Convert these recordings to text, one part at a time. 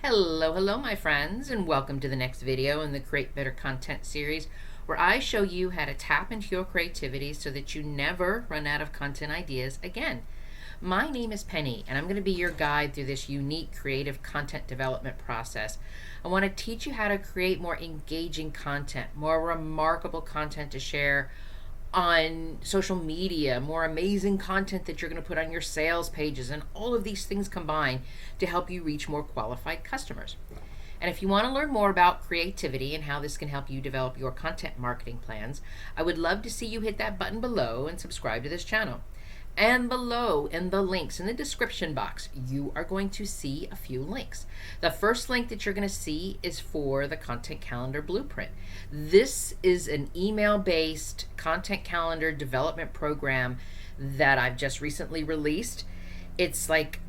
Hello, my friends, and welcome to the next video in the Create Better Content series, where I show you how to tap into your creativity so that you never run out of content ideas again. My name is Penny, and I'm going to be your guide through this unique creative content development process. I want to teach you how to create more engaging content, more remarkable content to share on social media, more amazing content that you're going to put on your sales pages, and all of these things combine to help you reach more qualified customers. And if you want to learn more about creativity and how this can help you develop your content marketing plans, I would love to see you hit that button below and subscribe to this channel. And below in the links in the description box, you are going to see a few links. The first link that you're going to see is for the Content Calendar Blueprint. This is an email-based content calendar development program that I've just recently released. It's like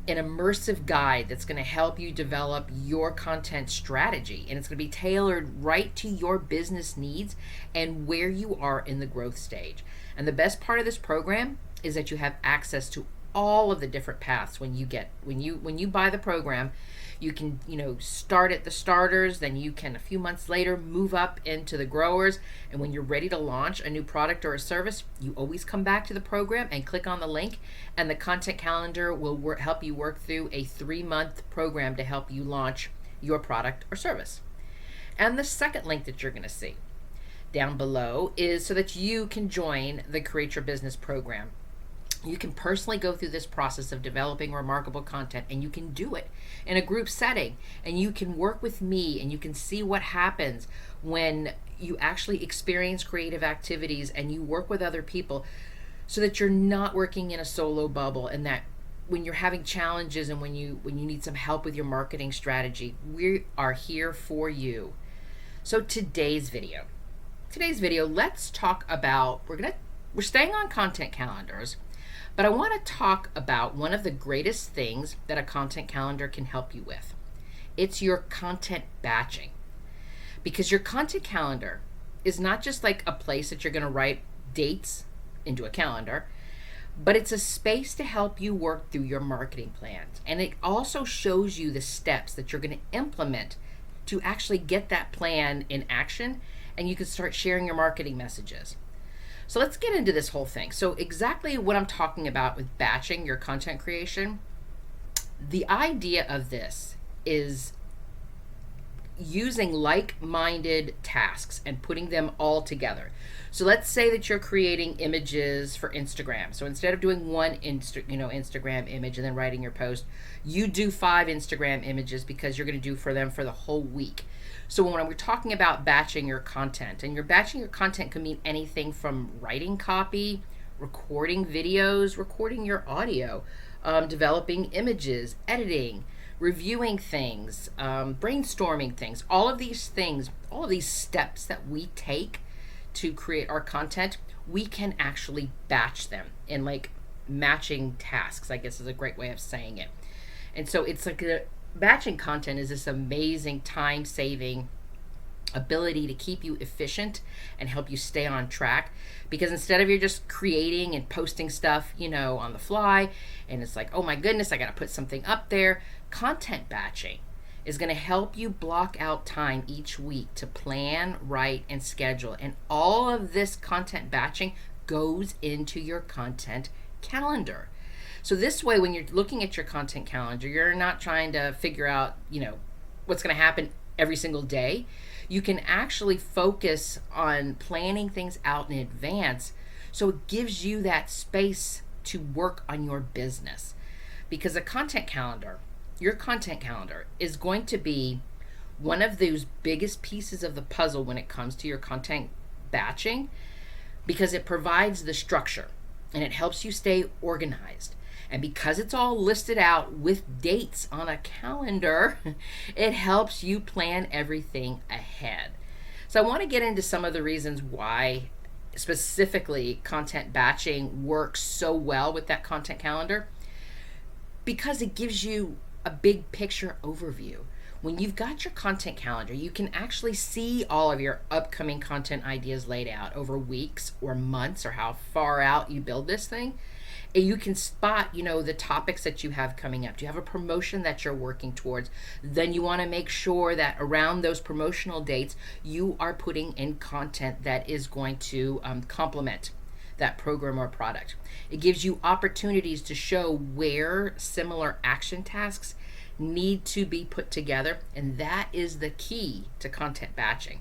an immersive guide that's going to help you develop your content strategy, and it's going to be tailored right to your business needs and where you are in the growth stage. And the best part of this program is that you have access to all of the different paths. When you buy the program, you can start at the starters, then you can a few months later move up into the growers, and when you're ready to launch a new product or a service, you always come back to the program and click on the link, and the content calendar will help you work through a 3-month program to help you launch your product or service. And the second link that you're going to see down below is so that you can join the Create Your Business program. You can personally go through this process of developing remarkable content, and you can do it in a group setting, and you can work with me, and you can see what happens when you actually experience creative activities and you work with other people, so that you're not working in a solo bubble, and that when you're having challenges and when you need some help with your marketing strategy, we are here for you. So today's video, let's talk about, we're staying on content calendars, but I want to talk about one of the greatest things that a content calendar can help you with. It's your content batching. Because your content calendar is not just like a place that you're going to write dates into a calendar, but it's a space to help you work through your marketing plans. And it also shows you the steps that you're going to implement to actually get that plan in action, and you can start sharing your marketing messages. So let's get into this whole thing. So exactly what I'm talking about with batching your content creation, the idea of this is using like-minded tasks and putting them all together. So let's say that you're creating images for Instagram. So instead of doing one Instagram image and then writing your post, you do 5 Instagram images because you're going to do for them for the whole week. So when we're talking about batching your content, and you're batching your content can mean anything from writing copy, recording videos, recording your audio, developing images, editing, reviewing things, brainstorming things, all of these steps that we take to create our content, we can actually batch them in like matching tasks, I guess is a great way of saying it. And so it's like batching content is this amazing time-saving ability to keep you efficient and help you stay on track, because instead of you're just creating and posting stuff on the fly, and it's like, oh my goodness, I gotta put something up there, content batching is going to help you block out time each week to plan, write, and schedule. And all of this content batching goes into your content calendar. So this way, when you're looking at your content calendar, you're not trying to figure out, what's going to happen every single day. You can actually focus on planning things out in advance, so it gives you that space to work on your business. Because your content calendar is going to be one of those biggest pieces of the puzzle when it comes to your content batching, because it provides the structure and it helps you stay organized. And because it's all listed out with dates on a calendar, it helps you plan everything ahead. So I want to get into some of the reasons why specifically content batching works so well with that content calendar, because it gives you a big picture overview. When you've got your content calendar, you can actually see all of your upcoming content ideas laid out over weeks or months, or how far out you build this thing. And you can spot, the topics that you have coming up. Do you have a promotion that you're working towards? Then you want to make sure that around those promotional dates, you are putting in content that is going to complement that program or product. It gives you opportunities to show where similar action tasks need to be put together, and that is the key to content batching.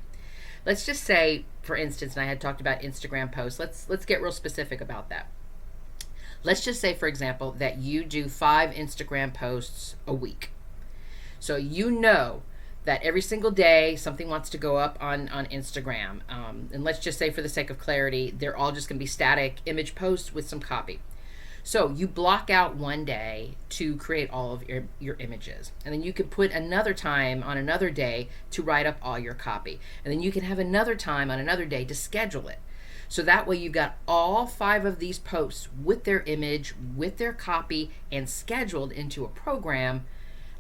Let's just say, for instance, and I had talked about Instagram posts. Let's get real specific about that. Let's just say, for example, that you do 5 Instagram posts a week. So you know that every single day something wants to go up on Instagram. And let's just say, for the sake of clarity, they're all just going to be static image posts with some copy. So you block out one day to create all of your images. And then you can put another time on another day to write up all your copy. And then you can have another time on another day to schedule it. So that way you've got all 5 of these posts with their image, with their copy, and scheduled into a program,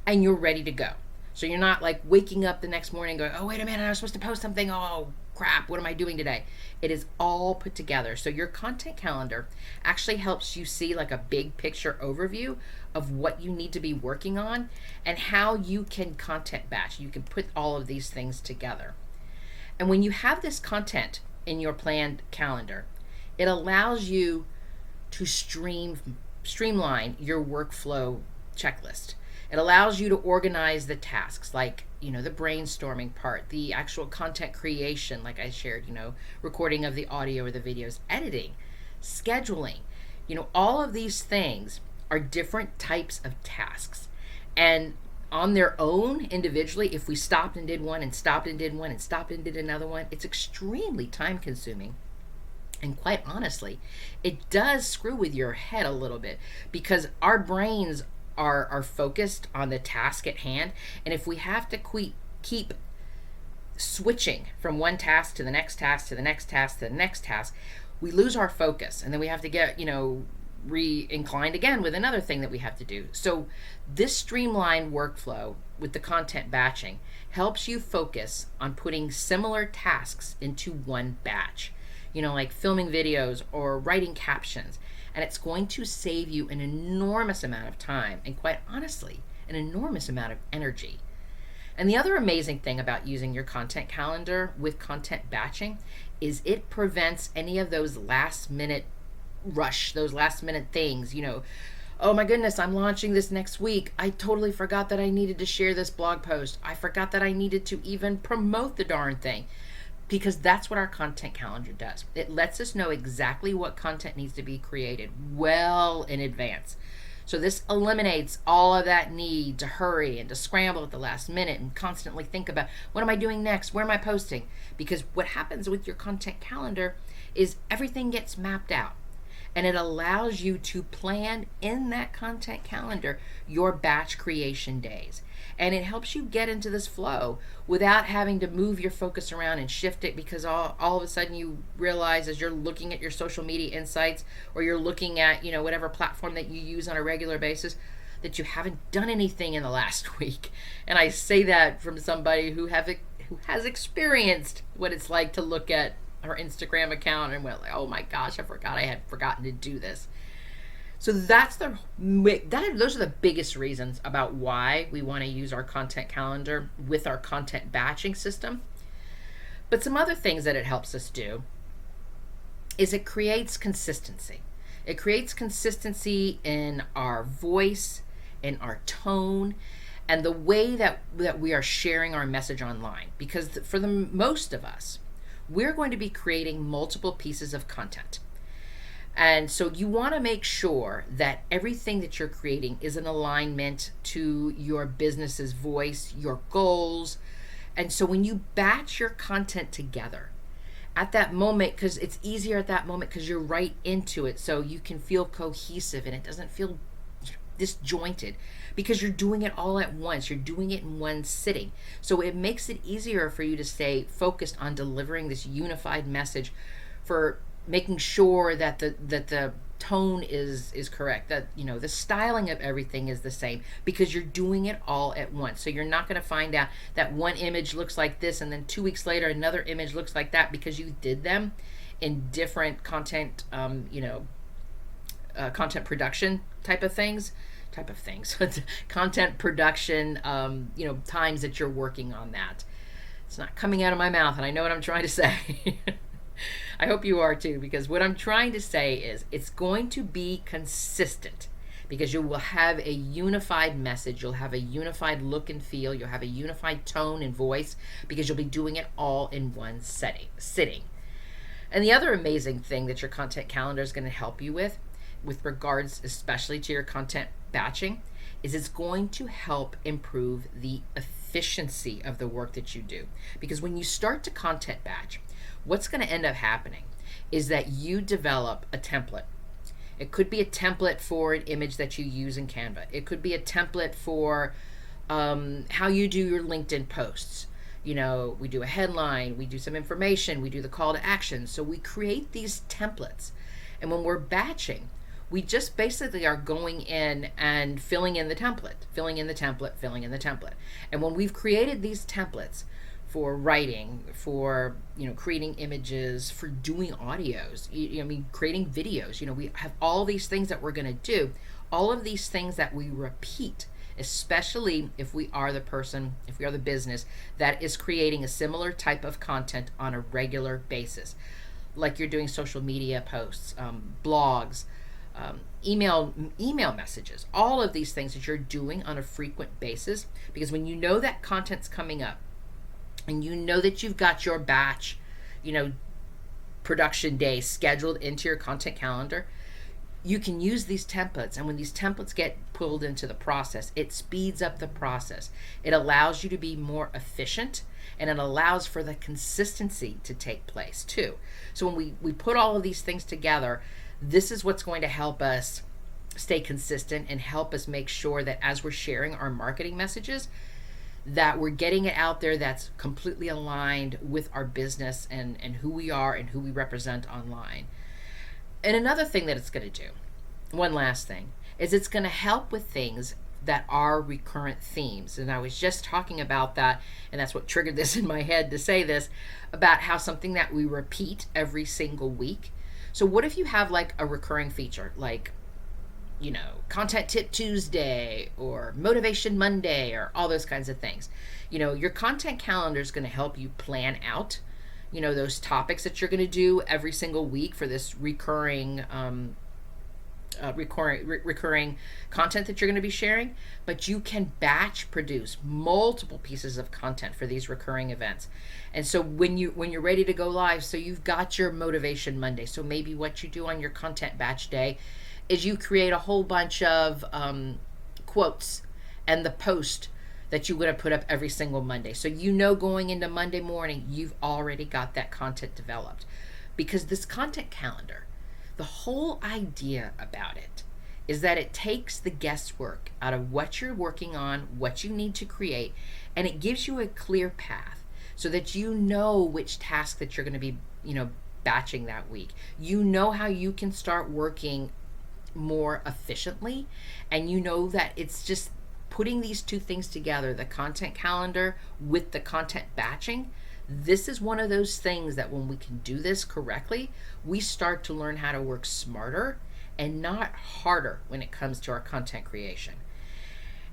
and you're ready to go. So you're not like waking up the next morning going, oh, wait a minute, I was supposed to post something. Oh, crap, what am I doing today? It is all put together. So your content calendar actually helps you see like a big picture overview of what you need to be working on and how you can content batch. You can put all of these things together. And when you have this content in your planned calendar, it allows you to streamline your workflow checklist. It allows you to organize the tasks, like, the brainstorming part, the actual content creation, like I shared, recording of the audio or the videos, editing, scheduling, all of these things are different types of tasks. And on their own, individually, if we stopped and did one and stopped and did one and stopped and did another one, it's extremely time consuming. And quite honestly, it does screw with your head a little bit, because our brains are focused on the task at hand. And if we have to keep switching from one task to the next task to the next task to the next task, we lose our focus. And then we have to get, re-inclined again with another thing that we have to do. So this streamlined workflow with the content batching helps you focus on putting similar tasks into one batch, like filming videos or writing captions. And it's going to save you an enormous amount of time and, quite honestly, an enormous amount of energy. And the other amazing thing about using your content calendar with content batching is it prevents any of those last minute rush, those last minute things, oh my goodness, I'm launching this next week. I totally forgot that I needed to share this blog post. I forgot that I needed to even promote the darn thing. Because that's what our content calendar does. It lets us know exactly what content needs to be created well in advance. So this eliminates all of that need to hurry and to scramble at the last minute and constantly think about, what am I doing next? Where am I posting? Because what happens with your content calendar is everything gets mapped out. And it allows you to plan in that content calendar your batch creation days. And it helps you get into this flow without having to move your focus around and shift it, because all of a sudden you realize, as you're looking at your social media insights, or you're looking at, whatever platform that you use on a regular basis, that you haven't done anything in the last week. And I say that from somebody who has experienced what it's like to look at her Instagram account and went like, oh my gosh, I had forgotten to do this. So those are the biggest reasons about why we want to use our content calendar with our content batching system. But some other things that it helps us do is it creates consistency. It creates consistency in our voice, in our tone, and the way that we are sharing our message online. Because for the most of us, we're going to be creating multiple pieces of content. And so you want to make sure that everything that you're creating is in alignment to your business's voice, your goals. And so when you batch your content together at that moment, because it's easier at that moment because you're right into it, so you can feel cohesive and it doesn't feel disjointed because you're doing it all at once. You're doing it in one sitting. So it makes it easier for you to stay focused on delivering this unified message, for making sure that the tone is correct, that the styling of everything is the same, because you're doing it all at once. So you're not going to find out that one image looks like this and then 2 weeks later another image looks like that, because you did them in different content content production content production, times that you're working on that. It's not coming out of my mouth, and I know what I'm trying to say. I hope you are too, because what I'm trying to say is it's going to be consistent, because you will have a unified message, you'll have a unified look and feel, you'll have a unified tone and voice, because you'll be doing it all in one sitting. And the other amazing thing that your content calendar is going to help you with regards especially to your content batching, is it's going to help improve the efficiency of the work that you do. Because when you start to content batch, what's going to end up happening is that you develop a template. It could be a template for an image that you use in Canva. It could be a template for how you do your LinkedIn posts. We do a headline, we do some information, we do the call to action. So we create these templates. And when we're batching, we just basically are going in and filling in the template. And when we've created these templates for writing, for creating images, for doing audios, creating videos, we have all these things that we're going to do, all of these things that we repeat, especially if we are the business that is creating a similar type of content on a regular basis, like you're doing social media posts, blogs, email messages, all of these things that you're doing on a frequent basis. Because when you know that content's coming up, and you know that you've got your batch, production day scheduled into your content calendar, you can use these templates. And when these templates get pulled into the process, it speeds up the process. It allows you to be more efficient, and it allows for the consistency to take place too. So when we put all of these things together, this is what's going to help us stay consistent and help us make sure that as we're sharing our marketing messages, that we're getting it out there that's completely aligned with our business and who we are and who we represent online. And another thing that it's going to do, one last thing, is it's going to help with things that are recurrent themes. And I was just talking about that, and that's what triggered this in my head to say this, about how something that we repeat every single week. So what if you have like a recurring feature, like Content Tip Tuesday or Motivation Monday or all those kinds of things. Your content calendar is going to help you plan out, those topics that you're going to do every single week for this recurring content that you're going to be sharing. But you can batch produce multiple pieces of content for these recurring events. And so when you're ready to go live, so you've got your Motivation Monday. So maybe what you do on your content batch day is you create a whole bunch of quotes and the post that you're going to put up every single Monday. So going into Monday morning, you've already got that content developed. Because this content calendar, the whole idea about it is that it takes the guesswork out of what you're working on, what you need to create, and it gives you a clear path so that you know which task that you're going to be, batching that week. How you can start working more efficiently, and that it's just putting these two things together, the content calendar with the content batching. This is one of those things that when we can do this correctly, we start to learn how to work smarter and not harder when it comes to our content creation.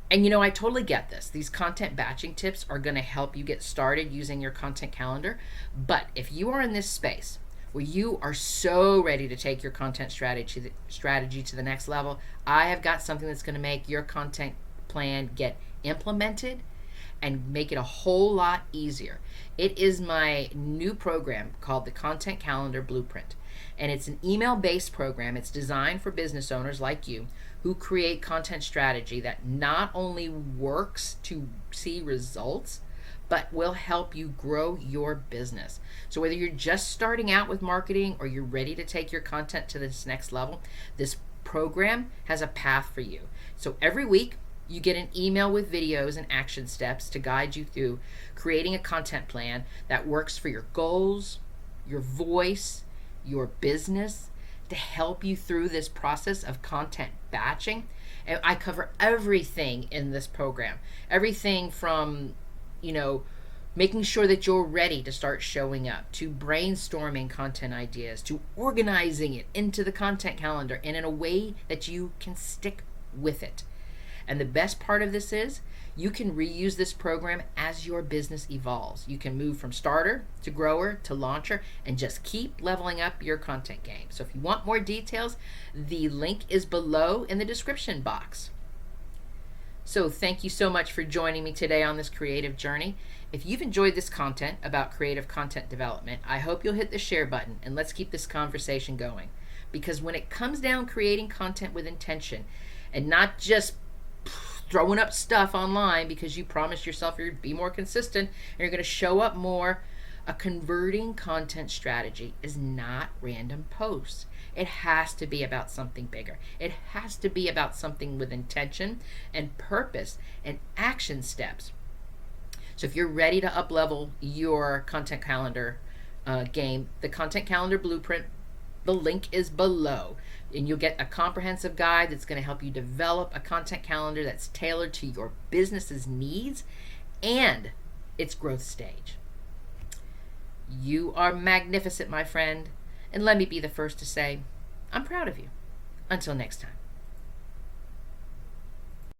And I totally get this. These content batching tips are going to help you get started using your content calendar. But if you are in this space where you are so ready to take your content strategy to the next level, I have got something that's going to make your content plan get implemented and make it a whole lot easier. It is my new program called the Content Calendar Blueprint. And it's an email-based program. It's designed for business owners like you who create content strategy that not only works to see results, but will help you grow your business. So whether you're just starting out with marketing or you're ready to take your content to this next level, this program has a path for you. So every week, you get an email with videos and action steps to guide you through creating a content plan that works for your goals, your voice, your business, to help you through this process of content batching. And I cover everything in this program. Everything from, making sure that you're ready to start showing up, to brainstorming content ideas, to organizing it into the content calendar and in a way that you can stick with it. And the best part of this is you can reuse this program as your business evolves. You can move from starter to grower to launcher and just keep leveling up your content game. So if you want more details, the link is below in the description box. So thank you so much for joining me today on this creative journey. If you've enjoyed this content about creative content development, I hope you'll hit the share button and let's keep this conversation going. Because when it comes down creating content with intention and not just throwing up stuff online because you promised yourself you're going to be more consistent and you're going to show up more, a converting content strategy is not random posts. It has to be about something bigger. It has to be about something with intention and purpose and action steps. So if you're ready to up-level your content calendar game, the content calendar blueprint, the link is below. And you'll get a comprehensive guide that's going to help you develop a content calendar that's tailored to your business's needs and its growth stage. You are magnificent, my friend, and let me be the first to say, I'm proud of you. Until next time.